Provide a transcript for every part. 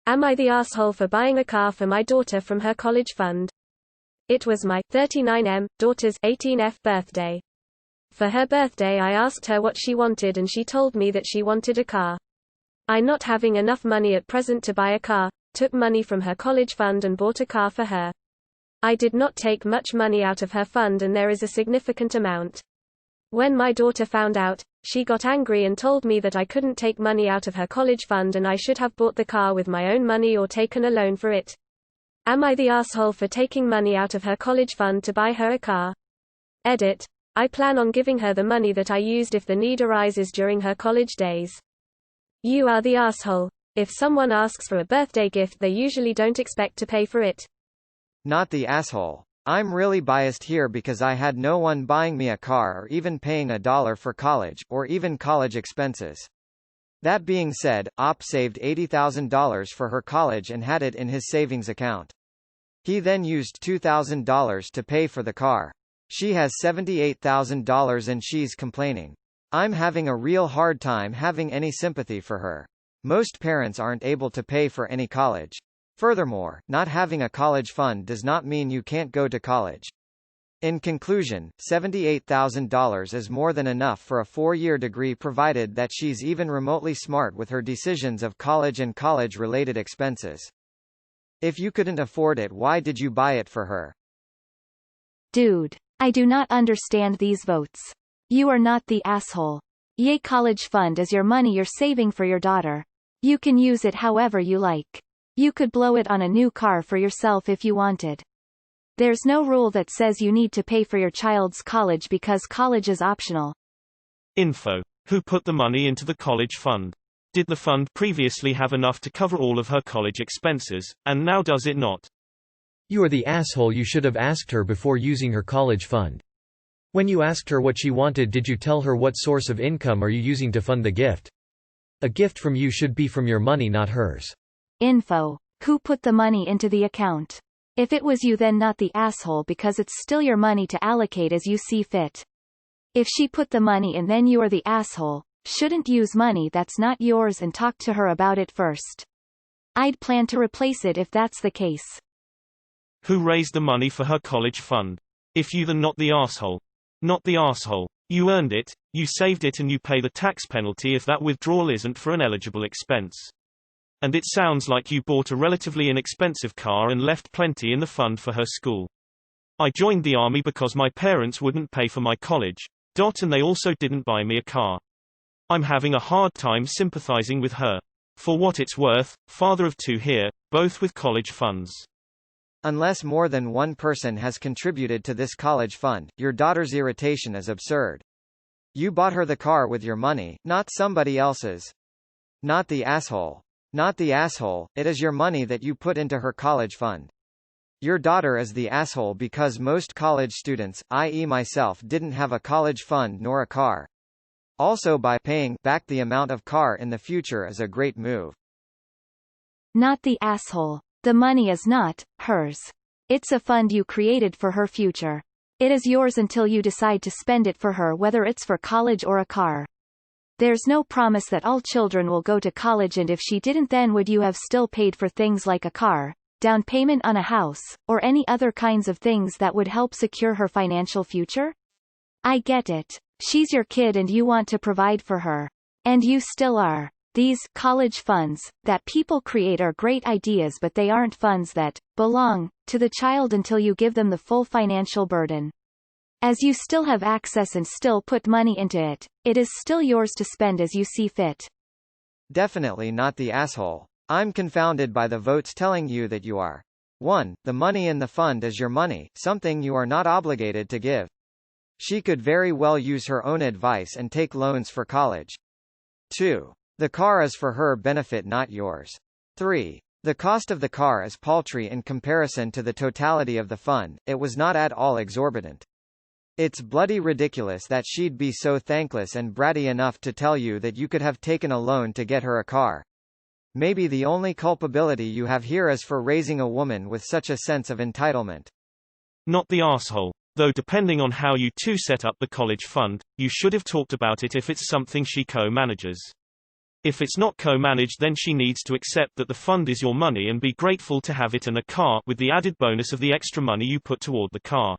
Am I the asshole for buying a car for my daughter from her college fund? It was my 39M daughter's 18th birthday. For her birthday I asked her what she wanted and she told me that she wanted a car. I, not having enough money at present to buy a car, took money from her college fund and bought a car for her. I did not take much money out of her fund and there is a significant amount. When my daughter found out, she got angry and told me that I couldn't take money out of her college fund and I should have bought the car with my own money or taken a loan for it. Am I the asshole for taking money out of her college fund to buy her a car? Edit. I plan on giving her the money that I used if the need arises during her college days. You are the asshole. If someone asks for a birthday gift they usually don't expect to pay for it. Not the asshole. I'm really biased here because I had no one buying me a car or even paying $1 for college, or even college expenses. That being said, Op saved $80,000 for her college and had it in his savings account. He then used $2,000 to pay for the car. She has $78,000 and she's complaining. I'm having a real hard time having any sympathy for her. Most parents aren't able to pay for any college. Furthermore, not having a college fund does not mean you can't go to college. In conclusion, $78,000 is more than enough for a 4-year degree provided that she's even remotely smart with her decisions of college and college-related expenses. If you couldn't afford it, why did you buy it for her? Dude, I do not understand these votes. You are not the asshole. Yay, college fund is your money you're saving for your daughter. You can use it however you like. You could blow it on a new car for yourself if you wanted. There's no rule that says you need to pay for your child's college because college is optional. Info. Who put the money into the college fund? Did the fund previously have enough to cover all of her college expenses, and now does it not? You are the asshole. You should have asked her before using her college fund. When you asked her what she wanted, did you tell her what source of income are you using to fund the gift? A gift from you should be from your money, not hers. Info. Who put the money into the account? If it was you, then not the asshole because it's still your money to allocate as you see fit. If she put the money in, then you are the asshole. Shouldn't use money that's not yours and talk to her about it first. I'd plan to replace it if that's the case. Who raised the money for her college fund? If you, then not the asshole. Not the asshole. You earned it, you saved it, and you pay the tax penalty if that withdrawal isn't for an eligible expense. And it sounds like you bought a relatively inexpensive car and left plenty in the fund for her school. I joined the army because my parents wouldn't pay for my college, and they also didn't buy me a car. I'm having a hard time sympathizing with her. For what it's worth, father of 2 here, both with college funds. Unless more than one person has contributed to this college fund, your daughter's irritation is absurd. You bought her the car with your money, not somebody else's. Not the asshole. Not the asshole, it is your money that you put into her college fund. Your daughter is the asshole because most college students, i.e. myself, didn't have a college fund nor a car. Also, by paying back the amount of car in the future is a great move. Not the asshole. The money is not hers. It's a fund you created for her future. It is yours until you decide to spend it for her, whether it's for college or a car. There's no promise that all children will go to college, and if she didn't, then would you have still paid for things like a car, down payment on a house, or any other kinds of things that would help secure her financial future? I get it. She's your kid and you want to provide for her. And you still are. These college funds that people create are great ideas, but they aren't funds that belong to the child until you give them the full financial burden. As you still have access and still put money into it, it is still yours to spend as you see fit. Definitely not the asshole. I'm confounded by the votes telling you that you are. 1. The money in the fund is your money, something you are not obligated to give. She could very well use her own advice and take loans for college. 2. The car is for her benefit, not yours. 3. The cost of the car is paltry in comparison to the totality of the fund, it was not at all exorbitant. It's bloody ridiculous that she'd be so thankless and bratty enough to tell you that you could have taken a loan to get her a car. Maybe the only culpability you have here is for raising a woman with such a sense of entitlement. Not the asshole. Though depending on how you two set up the college fund, you should have talked about it if it's something she co-manages. If it's not co-managed, then she needs to accept that the fund is your money and be grateful to have it and a car, with the added bonus of the extra money you put toward the car.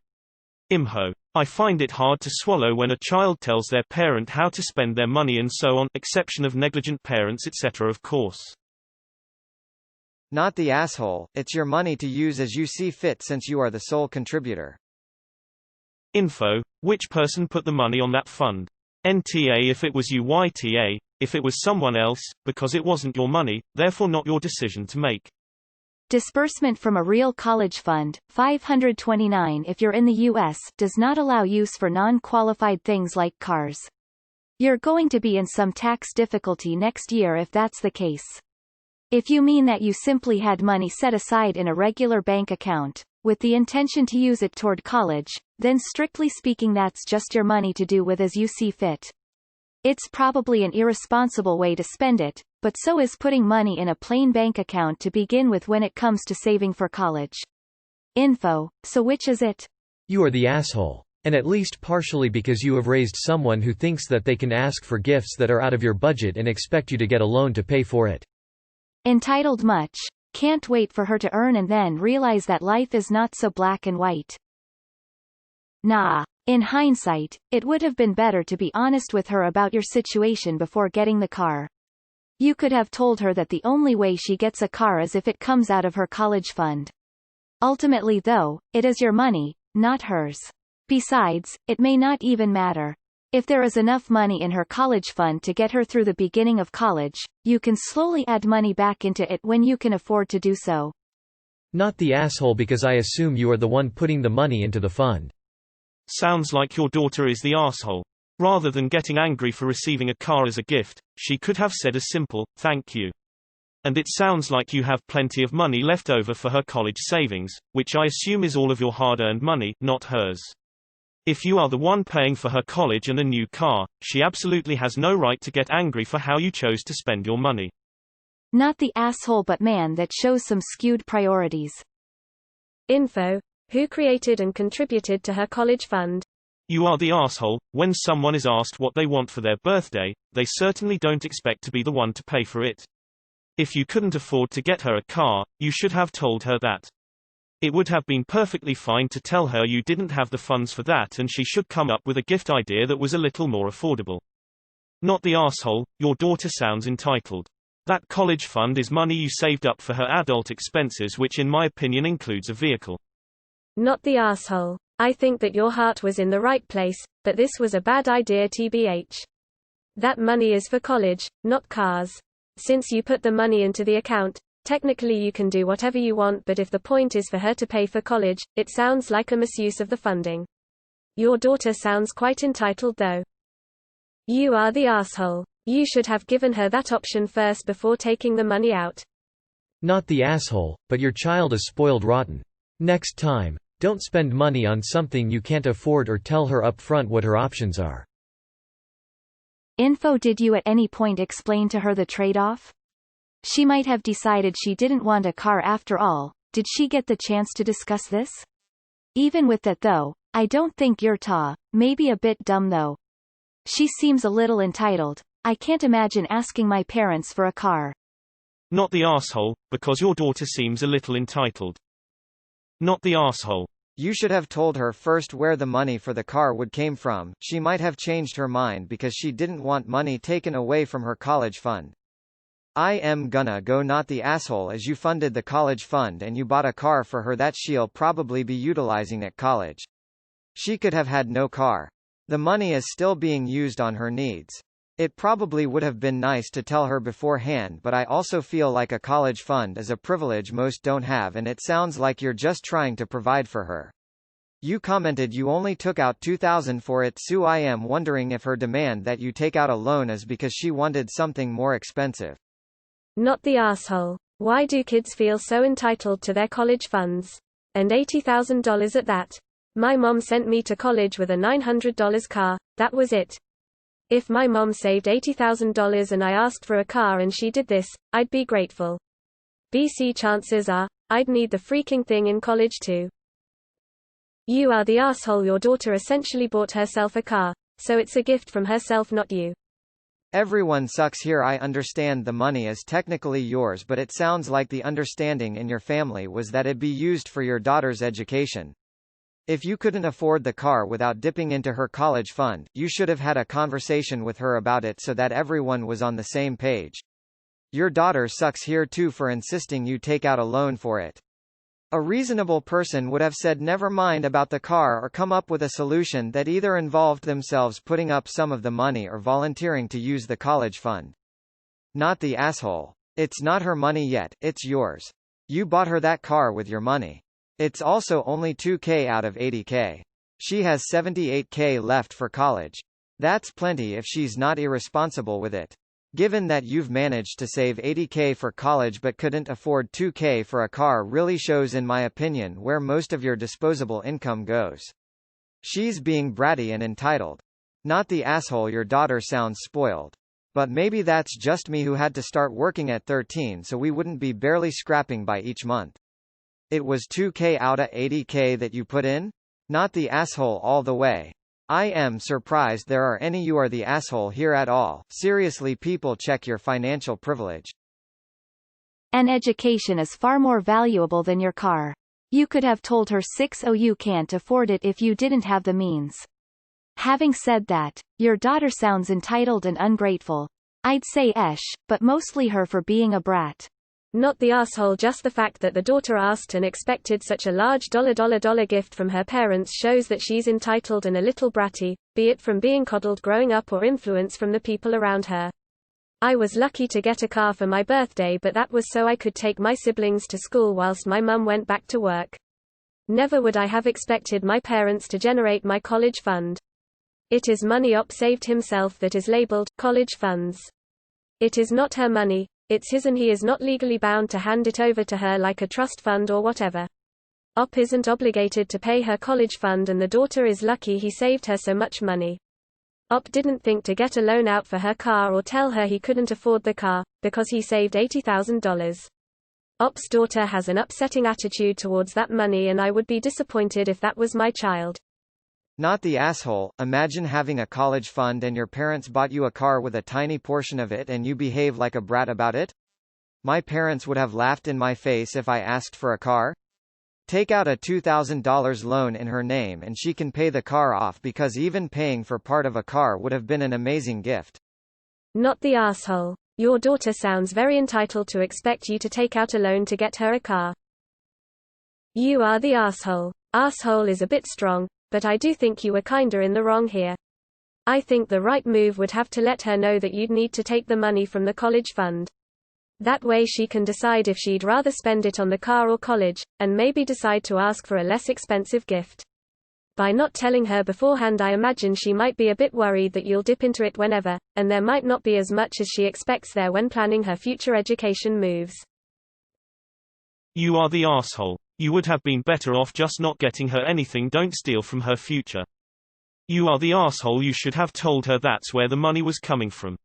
Imho. I find it hard to swallow when a child tells their parent how to spend their money and so on, exception of negligent parents etc. of course. Not the asshole, it's your money to use as you see fit since you are the sole contributor. Info. Which person put the money on that fund? NTA if it was you, YTA if it was someone else, because it wasn't your money, therefore not your decision to make. Disbursement from a real college fund, 529 if you're in the U.S., does not allow use for non-qualified things like cars. You're going to be in some tax difficulty next year if that's the case. If you mean that you simply had money set aside in a regular bank account, with the intention to use it toward college, then strictly speaking that's just your money to do with as you see fit. It's probably an irresponsible way to spend it, but so is putting money in a plain bank account to begin with when it comes to saving for college. Info. So which is it? You are the asshole. And at least partially because you have raised someone who thinks that they can ask for gifts that are out of your budget and expect you to get a loan to pay for it. Entitled much. Can't wait for her to earn and then realize that life is not so black and white. Nah. In hindsight, it would have been better to be honest with her about your situation before getting the car. You could have told her that the only way she gets a car is if it comes out of her college fund. Ultimately though, it is your money, not hers. Besides, it may not even matter. If there is enough money in her college fund to get her through the beginning of college, you can slowly add money back into it when you can afford to do so. Not the asshole because I assume you are the one putting the money into the fund. Sounds like your daughter is the asshole. Rather than getting angry for receiving a car as a gift, she could have said a simple, thank you. And it sounds like you have plenty of money left over for her college savings, which I assume is all of your hard-earned money, not hers. If you are the one paying for her college and a new car, she absolutely has no right to get angry for how you chose to spend your money. Not the asshole but man that shows some skewed priorities. Info. Who created and contributed to her college fund? You are the asshole. When someone is asked what they want for their birthday, they certainly don't expect to be the one to pay for it. If you couldn't afford to get her a car, you should have told her that. It would have been perfectly fine to tell her you didn't have the funds for that and she should come up with a gift idea that was a little more affordable. Not the asshole. Your daughter sounds entitled. That college fund is money you saved up for her adult expenses, which in my opinion includes a vehicle. Not the asshole. I think that your heart was in the right place, but this was a bad idea tbh. That money is for college, not cars. Since you put the money into the account, technically you can do whatever you want, but if the point is for her to pay for college, it sounds like a misuse of the funding. Your daughter sounds quite entitled though. You are the asshole. You should have given her that option first before taking the money out. Not the asshole, but your child is spoiled rotten. Next time, don't spend money on something you can't afford or tell her up front what her options are. Info. Did you at any point explain to her the trade-off? She might have decided she didn't want a car after all. Did she get the chance to discuss this? Even with that though, I don't think you're maybe a bit dumb though. She seems a little entitled. I can't imagine asking my parents for a car. Not the asshole, because your daughter seems a little entitled. Not the asshole. You should have told her first where the money for the car would came from. She might have changed her mind because she didn't want money taken away from her college fund. I am gonna go not the asshole as you funded the college fund and you bought a car for her that she'll probably be utilizing at college. She could have had no car. The money is still being used on her needs. It probably would have been nice to tell her beforehand, but I also feel like a college fund is a privilege most don't have, and it sounds like you're just trying to provide for her. You commented you only took out $2,000 for it, so I am wondering if her demand that you take out a loan is because she wanted something more expensive. Not the asshole. Why do kids feel so entitled to their college funds? And $80,000 at that. My mom sent me to college with a $900 car, that was it. If my mom saved $80,000 and I asked for a car and she did this, I'd be grateful. BC chances are, I'd need the freaking thing in college too. You are the asshole. Your daughter essentially bought herself a car, so it's a gift from herself, not you. Everyone sucks here. I understand the money is technically yours, but it sounds like the understanding in your family was that it be used for your daughter's education. If you couldn't afford the car without dipping into her college fund, you should have had a conversation with her about it so that everyone was on the same page. Your daughter sucks here too for insisting you take out a loan for it. A reasonable person would have said never mind about the car or come up with a solution that either involved themselves putting up some of the money or volunteering to use the college fund. Not the asshole. It's not her money yet, it's yours. You bought her that car with your money. It's also only $2,000 out of $80,000. She has $78,000 left for college. That's plenty if she's not irresponsible with it. Given that you've managed to save $80,000 for college but couldn't afford $2,000 for a car really shows in my opinion where most of your disposable income goes. She's being bratty and entitled. Not the asshole. Your daughter sounds spoiled. But maybe that's just me who had to start working at 13 so we wouldn't be barely scrapping by each month. It was $2,000 out of $80,000 that you put in? Not the asshole all the way. I am surprised there are any you are the asshole here at all. Seriously, people, check your financial privilege. An education is far more valuable than your car. You could have told her 6 you can't afford it if you didn't have the means. Having said that, your daughter sounds entitled and ungrateful. I'd say but mostly her for being a brat. Not the asshole. Just the fact that the daughter asked and expected such a large dollar gift from her parents shows that she's entitled and a little bratty, be it from being coddled growing up or influence from the people around her. I was lucky to get a car for my birthday, but that was so I could take my siblings to school whilst my mum went back to work. Never would I have expected my parents to generate my college fund. It is money Op saved himself that is labeled college funds. It is not her money. It's his, and he is not legally bound to hand it over to her like a trust fund or whatever. Op isn't obligated to pay her college fund, and the daughter is lucky he saved her so much money. Op didn't think to get a loan out for her car or tell her he couldn't afford the car, because he saved $80,000. Op's daughter has an upsetting attitude towards that money, and I would be disappointed if that was my child. Not the asshole. Imagine having a college fund and your parents bought you a car with a tiny portion of it and you behave like a brat about it? My parents would have laughed in my face if I asked for a car. Take out a $2,000 loan in her name and she can pay the car off, because even paying for part of a car would have been an amazing gift. Not the asshole. Your daughter sounds very entitled to expect you to take out a loan to get her a car. You are the asshole. Asshole is a bit strong, but I do think you were kinda in the wrong here. I think the right move would have to let her know that you'd need to take the money from the college fund. That way she can decide if she'd rather spend it on the car or college, and maybe decide to ask for a less expensive gift. By not telling her beforehand, I imagine she might be a bit worried that you'll dip into it whenever, and there might not be as much as she expects there when planning her future education moves. You are the asshole. You would have been better off just not getting her anything. Don't steal from her future. You are the asshole. You should have told her that's where the money was coming from.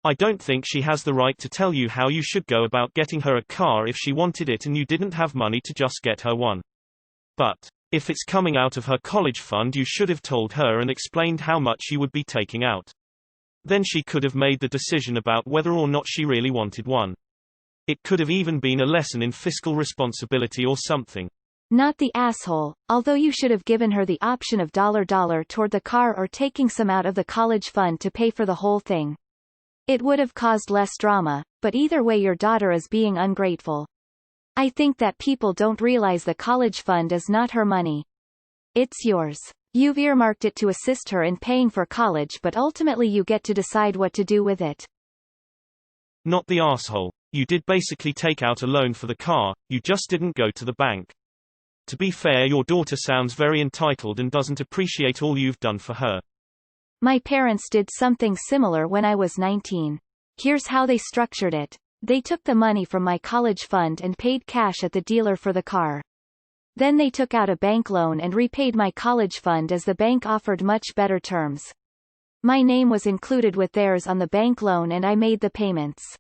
I don't think she has the right to tell you how you should go about getting her a car if she wanted it and you didn't have money to just get her one. But if it's coming out of her college fund, you should have told her and explained how much you would be taking out. Then she could have made the decision about whether or not she really wanted one. It could have even been a lesson in fiscal responsibility or something. Not the asshole, although you should have given her the option of $dollar toward the car or taking some out of the college fund to pay for the whole thing. It would have caused less drama, but either way your daughter is being ungrateful. I think that people don't realize the college fund is not her money. It's yours. You've earmarked it to assist her in paying for college, but ultimately you get to decide what to do with it. Not the asshole. You did basically take out a loan for the car, you just didn't go to the bank. To be fair, your daughter sounds very entitled and doesn't appreciate all you've done for her. My parents did something similar when I was 19. Here's how they structured it. They took the money from my college fund and paid cash at the dealer for the car. Then they took out a bank loan and repaid my college fund as the bank offered much better terms. My name was included with theirs on the bank loan and I made the payments.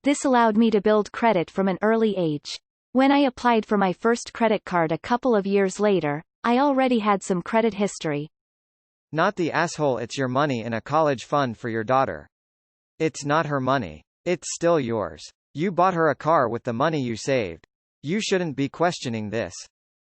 This allowed me to build credit from an early age. When I applied for my first credit card a couple of years later, I already had some credit history. Not the asshole. It's your money in a college fund for your daughter. It's not her money. It's still yours. You bought her a car with the money you saved. You shouldn't be questioning this.